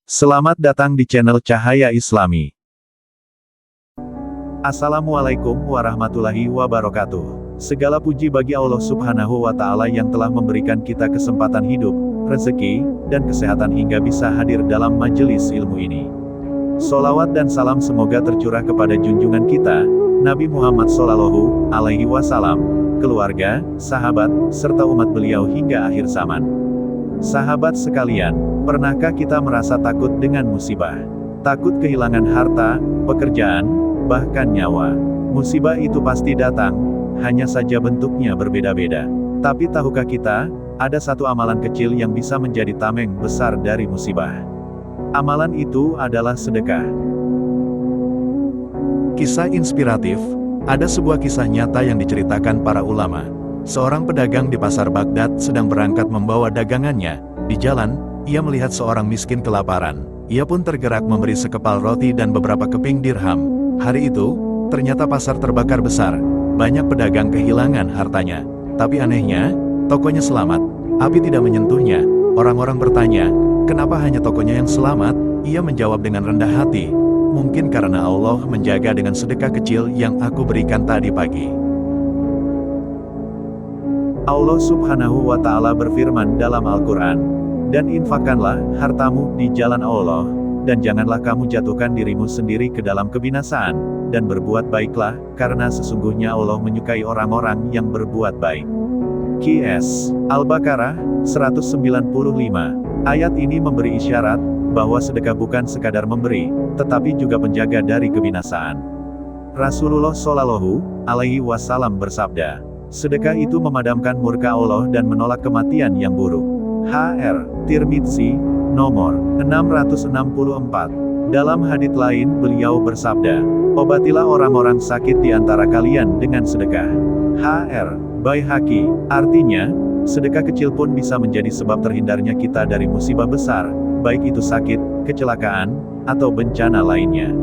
Selamat datang di channel Cahaya Islami. Assalamualaikum warahmatullahi wabarakatuh. Segala puji bagi Allah Subhanahu wa Ta'ala yang telah memberikan kita kesempatan hidup, rezeki, dan kesehatan hingga bisa hadir dalam majelis ilmu ini. Sholawat dan salam semoga tercurah kepada junjungan kita, Nabi Muhammad Shallallahu Alaihi Wasallam, keluarga, sahabat, serta umat beliau hingga akhir zaman. Sahabat sekalian, pernahkah kita merasa takut dengan musibah? Takut kehilangan harta, pekerjaan, bahkan nyawa. Musibah itu pasti datang, hanya saja bentuknya berbeda-beda. Tapi tahukah kita, ada satu amalan kecil yang bisa menjadi tameng besar dari musibah? Amalan itu adalah sedekah. Kisah inspiratif, ada sebuah kisah nyata yang diceritakan para ulama. Seorang pedagang di pasar Baghdad sedang berangkat membawa dagangannya. Di jalan, ia melihat seorang miskin kelaparan. Ia pun tergerak memberi sekepal roti dan beberapa keping dirham. Hari itu, ternyata pasar terbakar besar. Banyak pedagang kehilangan hartanya. Tapi anehnya, tokonya selamat. Api tidak menyentuhnya. Orang-orang bertanya, kenapa hanya tokonya yang selamat? Ia menjawab dengan rendah hati, mungkin karena Allah menjaga dengan sedekah kecil yang aku berikan tadi pagi. Allah Subhanahu wa Ta'ala berfirman dalam Al-Quran, dan infakkanlah hartamu di jalan Allah, dan janganlah kamu jatuhkan dirimu sendiri ke dalam kebinasaan, dan berbuat baiklah, karena sesungguhnya Allah menyukai orang-orang yang berbuat baik. Qs. Al-Baqarah 195. Ayat ini memberi isyarat, bahwa sedekah bukan sekadar memberi, tetapi juga penjaga dari kebinasaan. Rasulullah Shallallahu Alaihi Wasallam bersabda, sedekah itu memadamkan murka Allah dan menolak kematian yang buruk. Hr. Tirmidzi, nomor 664. Dalam hadits lain beliau bersabda, obatilah orang-orang sakit di antara kalian dengan sedekah. Hr. Baihaqi, artinya, sedekah kecil pun bisa menjadi sebab terhindarnya kita dari musibah besar, baik itu sakit, kecelakaan, atau bencana lainnya.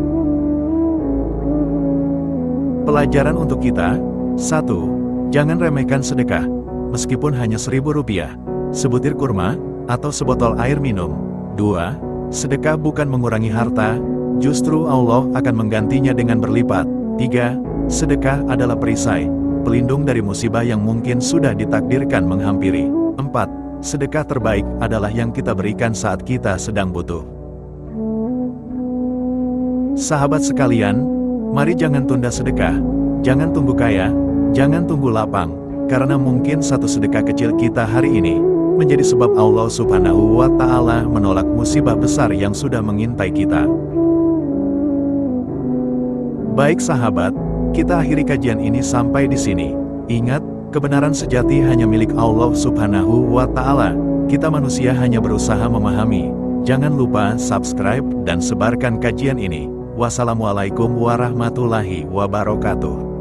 Pelajaran untuk kita, 1. Jangan remehkan sedekah, meskipun hanya Rp1.000, sebutir kurma, atau sebotol air minum. 2. Sedekah bukan mengurangi harta, justru Allah akan menggantinya dengan berlipat. 3. Sedekah adalah perisai, pelindung dari musibah yang mungkin sudah ditakdirkan menghampiri. 4. Sedekah terbaik adalah yang kita berikan saat kita sedang butuh. Sahabat sekalian, mari jangan tunda sedekah, jangan tunggu kaya, jangan tunggu lapang, karena mungkin satu sedekah kecil kita hari ini, menjadi sebab Allah Subhanahu wa Ta'ala menolak musibah besar yang sudah mengintai kita. Baik sahabat, kita akhiri kajian ini sampai di sini. Ingat, kebenaran sejati hanya milik Allah Subhanahu wa Ta'ala. Kita manusia hanya berusaha memahami. Jangan lupa subscribe dan sebarkan kajian ini. Wassalamualaikum warahmatullahi wabarakatuh.